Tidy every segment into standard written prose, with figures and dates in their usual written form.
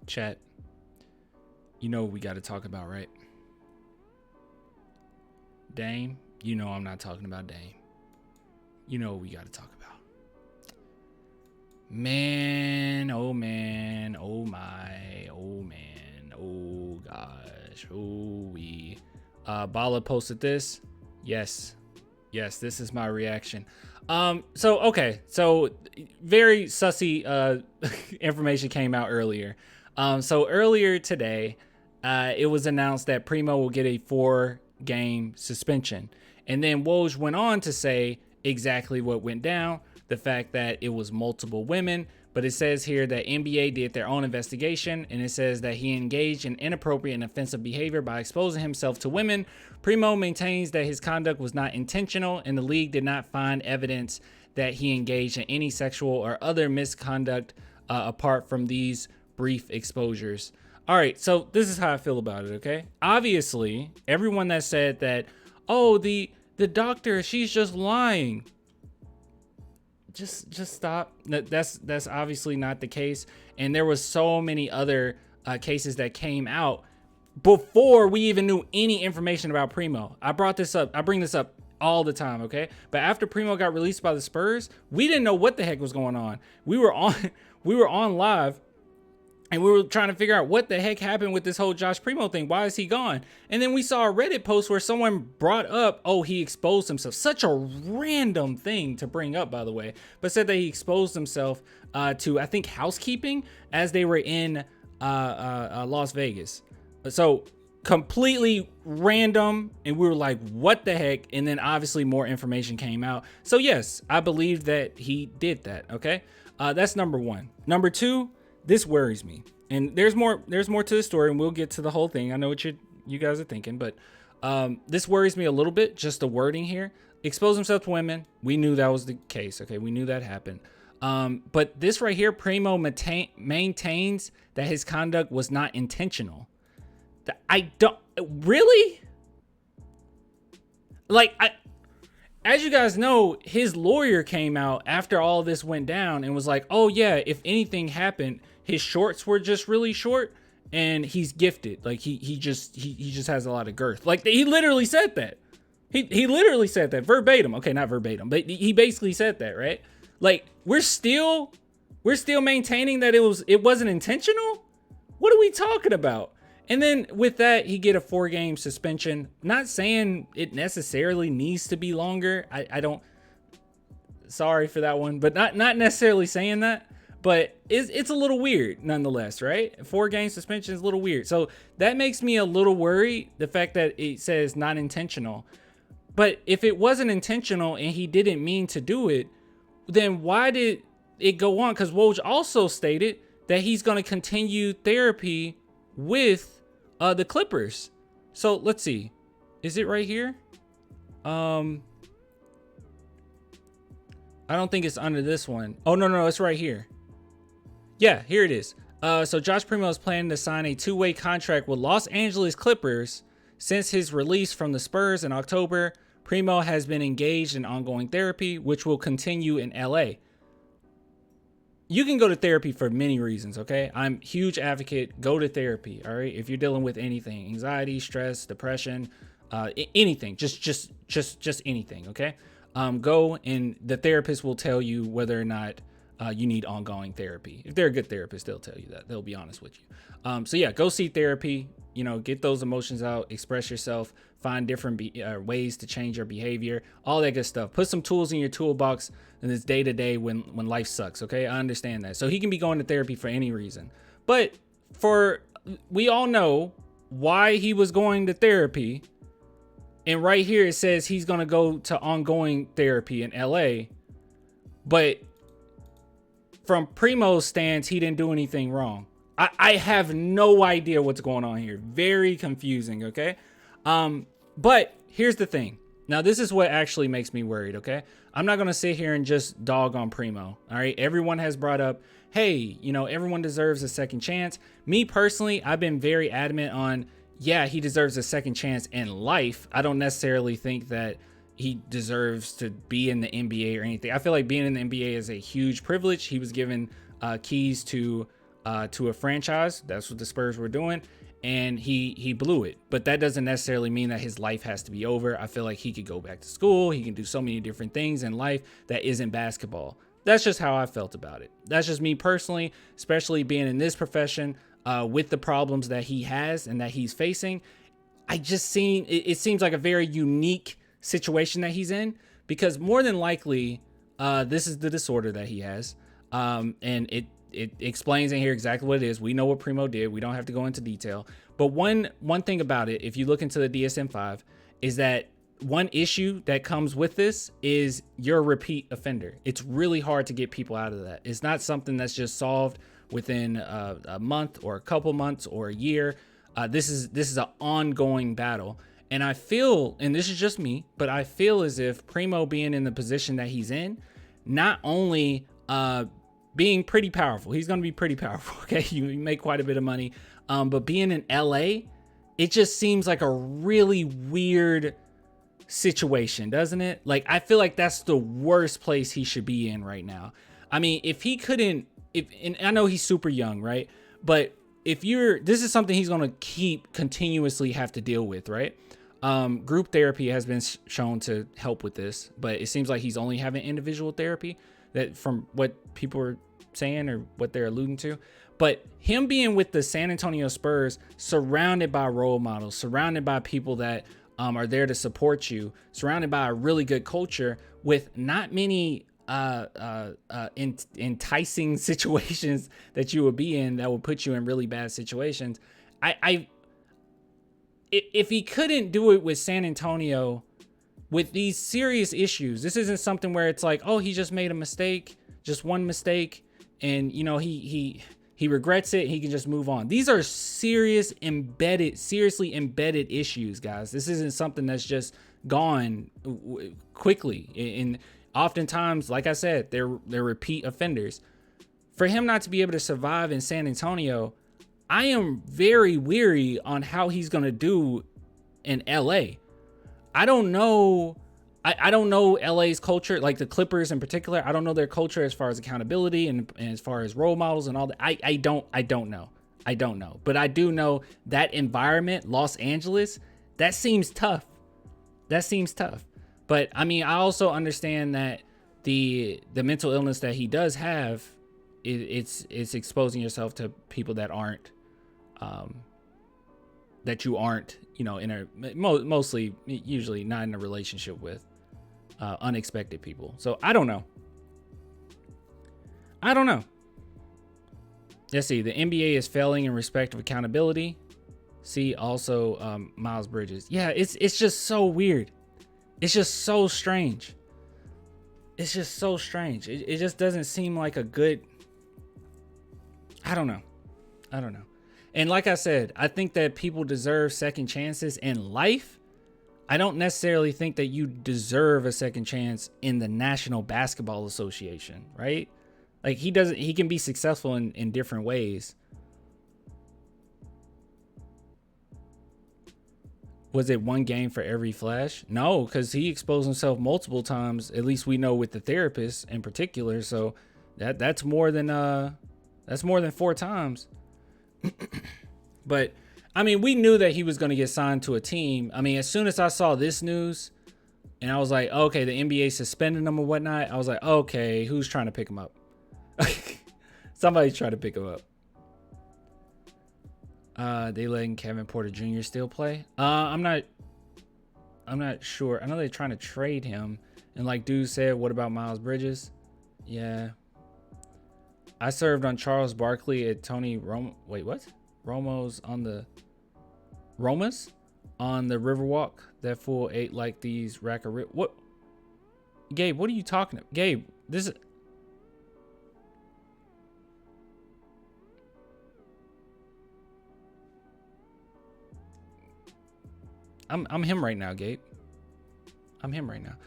Chat, you know what we got to talk about, right? Dame, you know I'm not talking about Dame. You know what we got to talk about. Man, oh man, oh my, oh man, oh gosh, oh we. Bala posted this. Yes, this is my reaction. So very sussy information came out earlier. So earlier today, it was announced that Primo will get a 4-game suspension. And then Woj went on to say exactly what went down, the fact that it was multiple women. But it says here that NBA did their own investigation, and it says that he engaged in inappropriate and offensive behavior by exposing himself to women. Primo maintains that his conduct was not intentional, and the league did not find evidence that he engaged in any sexual or other misconduct apart from these brief exposures. All right, so this is how I feel about it, okay? Obviously, everyone that said that, oh, the doctor, she's just lying. Just stop. That's obviously not the case. And there was so many other cases that came out before we even knew any information about Primo. I bring this up all the time, okay? But after Primo got released by the Spurs, we didn't know what the heck was going on. We were on live, and we were trying to figure out what the heck happened with this whole Josh Primo thing. Why is he gone? And then we saw a Reddit post where someone brought up, oh, he exposed himself. Such a random thing to bring up, by the way. But said that he exposed himself to, I think, housekeeping as they were in Las Vegas. So completely random. And we were like, what the heck? And then obviously more information came out. So yes, I believe that he did that, okay? That's number one. Number two, this worries me, and there's more to the story, and we'll get to the whole thing. I know what you guys are thinking, but this worries me a little bit, just the wording here. Expose himself to women. We knew that was the case. Okay, we knew that happened. But this right here, Primo maintains that his conduct was not intentional. I don't really as you guys know, his lawyer came out after all this went down and was like, oh yeah, if anything happened, his shorts were just really short and he's gifted. Like he just has a lot of girth. Like he literally said that. He literally said that verbatim. Okay, not verbatim, but he basically said that, right? Like we're still maintaining that it wasn't intentional? What are we talking about? And then with that, he get a 4-game suspension. Not saying it necessarily needs to be longer. I don't. Sorry for that one, but not necessarily saying that. But it's a little weird nonetheless, right? 4-game suspension is a little weird. So that makes me a little worried. The fact that it says not intentional. But if it wasn't intentional and he didn't mean to do it, then why did it go on? Because Woj also stated that he's going to continue therapy with the Clippers. So let's see, is it right here? I don't think it's under this one. Oh no, it's right here. Yeah, here it is. So Josh Primo is planning to sign a 2-way contract with Los Angeles Clippers. Since his release from the Spurs in October, Primo has been engaged in ongoing therapy, which will continue in LA. You can go to therapy for many reasons, okay? I'm huge advocate. Go to therapy, all right? If you're dealing with anything, anxiety, stress, depression, anything, just anything, okay? Go, and the therapist will tell you whether or not you need ongoing therapy. If they're a good therapist, they'll tell you that. They'll be honest with you. So yeah, go see therapy. You know, get those emotions out, express yourself, find different ways to change your behavior, all that good stuff. Put some tools in your toolbox in this day to day when life sucks. Okay, I understand that. So he can be going to therapy for any reason, but we all know why he was going to therapy. And right here it says he's gonna go to ongoing therapy in LA, but from Primo's stance, he didn't do anything wrong. I have no idea what's going on here. Very confusing, okay? But here's the thing. Now, this is what actually makes me worried, okay? I'm not going to sit here and just dog on Primo, all right? Everyone has brought up, hey, you know, everyone deserves a second chance. Me personally, I've been very adamant on, yeah, he deserves a second chance in life. I don't necessarily think that he deserves to be in the NBA or anything. I feel like being in the NBA is a huge privilege. He was given keys to to a franchise. That's what the Spurs were doing. And he blew it. But that doesn't necessarily mean that his life has to be over. I feel like he could go back to school. He can do so many different things in life that isn't basketball. That's just how I felt about it. That's just me personally, especially being in this profession with the problems that he has and that he's facing. It seems like a very unique situation that he's in, because more than likely this is the disorder that he has. And it explains in here exactly what it is. We know what Primo did. We don't have to go into detail. But one thing about it, if you look into the DSM-5, is that one issue that comes with this is you're a repeat offender. It's really hard to get people out of that. It's not something that's just solved within a month or a couple months or a year. This is an ongoing battle. And I feel, and this is just me, but I feel as if Primo being in the position that he's in, not only being pretty powerful. He's going to be pretty powerful. Okay. You make quite a bit of money. But being in LA, it just seems like a really weird situation, doesn't it? Like, I feel like that's the worst place he should be in right now. I mean, if he couldn't, and I know he's super young, right? But this is something he's going to continuously have to deal with, right? Group therapy has been shown to help with this, but it seems like he's only having individual therapy, that from what people are saying or what they're alluding to. But him being with the San Antonio Spurs, surrounded by role models, surrounded by people that are there to support you, surrounded by a really good culture with not many enticing situations that you would be in that would put you in really bad situations. If he couldn't do it with San Antonio with these serious issues, this isn't something where it's like, oh, he just made a mistake, just one mistake, and you know he regrets it, he can just move on. These are seriously embedded issues, guys. This isn't something that's just gone quickly. And oftentimes, like I said, they're repeat offenders. For him not to be able to survive in San Antonio, I am very weary on how he's going to do in LA. I don't know. I don't know LA's culture, like the Clippers in particular. I don't know their culture as far as accountability and as far as role models and all that. I don't know. But I do know that environment, Los Angeles, that seems tough. But I mean, I also understand that the mental illness that he does have, it's exposing yourself to people that aren't, that you aren't, you know, mostly, usually not in a relationship with, unexpected people. So I don't know. Let's see. The NBA is failing in respect of accountability. See also Miles Bridges. Yeah, it's just so weird. It's just so strange. It just doesn't seem like a good. I don't know. And like I said, I think that people deserve second chances in life. I don't necessarily think that you deserve a second chance in the National Basketball Association, right? Like he can be successful in different ways. Was it one game for every flash? No, because he exposed himself multiple times. At least we know with the therapist in particular. So that's more than 4 times. But I mean, we knew that he was going to get signed to a team. I mean, as soon as I saw this news and I was like, okay, the NBA suspending him or whatnot, I was like, okay, who's trying to pick him up? Somebody's trying to pick him up. They letting Kevin Porter Jr. still play? I'm not sure. I know they're trying to trade him. And like dude said, what about Miles Bridges? Yeah. I served on Charles Barkley at Tony Romo. Wait, what? Roma's on the Riverwalk. That fool ate like these rack of what? Gabe, what are you talking about? Gabe, this is. I'm him right now, Gabe. I'm him right now.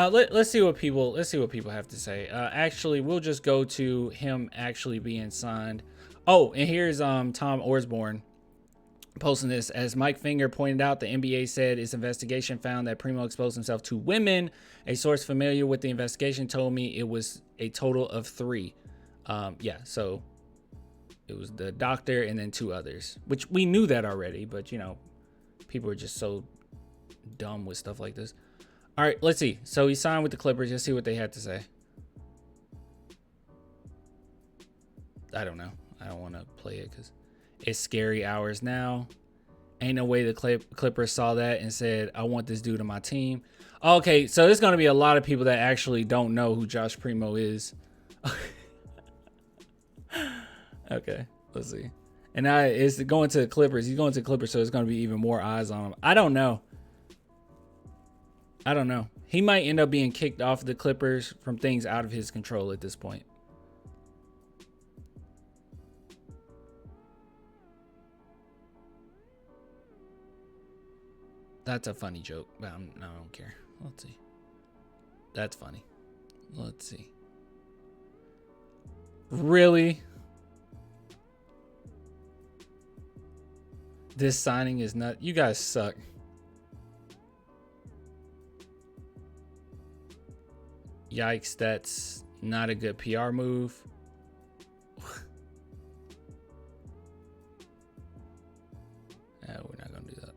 Let's see what people have to say. Actually, we'll just go to him actually being signed. Oh, and here's Tom Osborne posting this. As Mike Finger pointed out, the NBA said its investigation found that Primo exposed himself to women. A source familiar with the investigation told me it was a total of 3. Yeah, so It was the doctor and then 2 others, which we knew that already, but you know, people are just so dumb with stuff like this. All right, let's see. So he signed with the Clippers. Let's see what they had to say. I don't know. I don't want to play it because it's scary hours now. Ain't no way the Clippers saw that and said, I want this dude on my team. Okay, so there's going to be a lot of people that actually don't know who Josh Primo is. Okay, let's see. And now it's going to the Clippers. He's going to the Clippers, so there's going to be even more eyes on him. I don't know. He might end up being kicked off the Clippers from things out of his control at this point. That's a funny joke, but I don't care. Let's see. That's funny. Let's see. Really? This signing is not. You guys suck. Yikes, that's not a good PR move. We're not going to do that.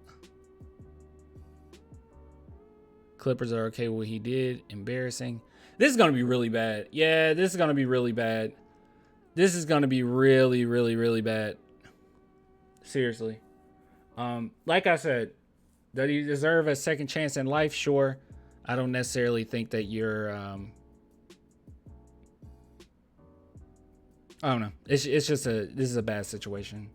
Clippers are okay with what he did. Embarrassing. This is going to be really bad. Yeah, this is going to be really bad. This is going to be really, really, really bad. Seriously. Like I said, does he deserve a second chance in life? Sure. I don't necessarily think that you're, I don't know. It's just this is a bad situation.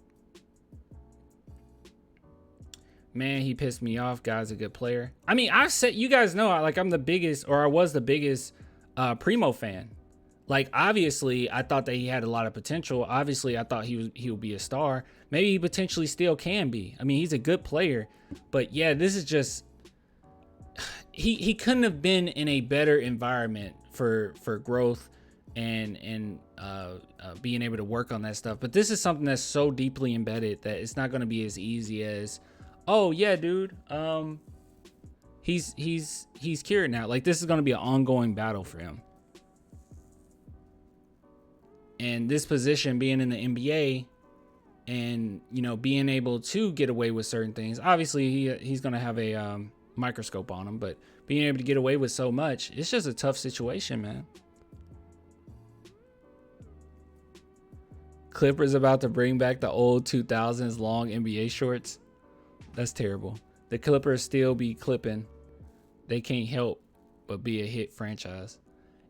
Man, he pissed me off. Guy's a good player. I mean, I've said, you guys know, like I'm the biggest, or I was the biggest Primo fan. Like, obviously, I thought that he had a lot of potential. Obviously, I thought he would be a star. Maybe he potentially still can be. I mean, he's a good player. But yeah, this is just, he couldn't have been in a better environment for growth and being able to work on that stuff. But this is something that's so deeply embedded that it's not going to be as easy as, oh yeah, dude, he's cured now. Like, this is going to be an ongoing battle for him. And this position, being in the NBA and, you know, being able to get away with certain things, obviously he's going to have a microscope on him, but being able to get away with so much, it's just a tough situation, man. Clippers about to bring back the old 2000s long NBA shorts. That's terrible. The Clippers still be clipping. They can't help but be a hit franchise.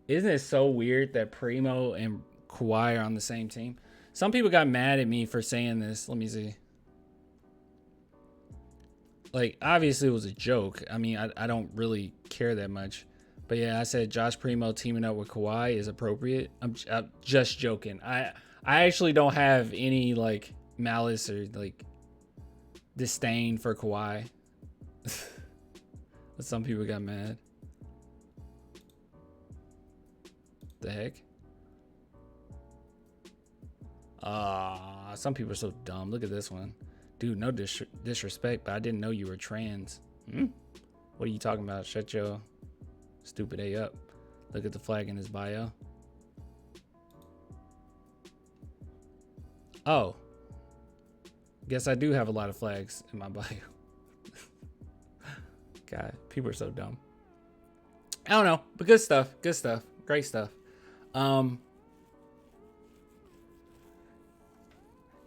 Isn't it so weird that Primo and Kawhi are on the same team? Some people got mad at me for saying this. Let me see. Like, obviously it was a joke. I mean, I don't really care that much. But yeah, I said Josh Primo teaming up with Kawhi is appropriate. I'm just joking. I actually don't have any, like, malice or, like, disdain for Kawhi. But some people got mad. The heck? Some people are so dumb. Look at this one. Dude, no disrespect, but I didn't know you were trans. What are you talking about? Shut your stupid A up. Look at the flag in his bio. Oh. Guess I do have a lot of flags in my bio. God, people are so dumb. I don't know, but good stuff. Good stuff. Great stuff.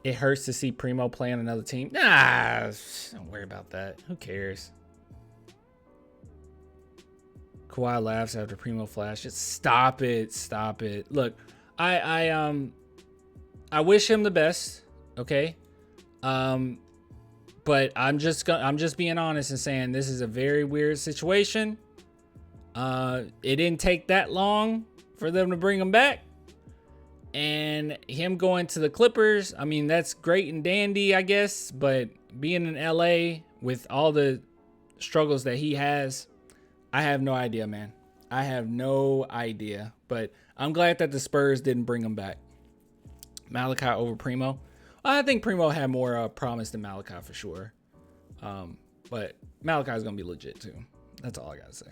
It hurts to see Primo play on another team. Nah, don't worry about that. Who cares? Kawhi laughs after Primo flashes. Stop it. Stop it. Look, I wish him the best. Okay. But I'm just being honest and saying this is a very weird situation. It didn't take that long for them to bring him back. And him going to the Clippers, I mean, that's great and dandy, I guess. But being in LA with all the struggles that he has, I have no idea, man. I have no idea. But I'm glad that the Spurs didn't bring him back. Malachi over Primo. I think Primo had more promise than Malachi for sure. But Malachi's going to be legit too. That's all I got to say.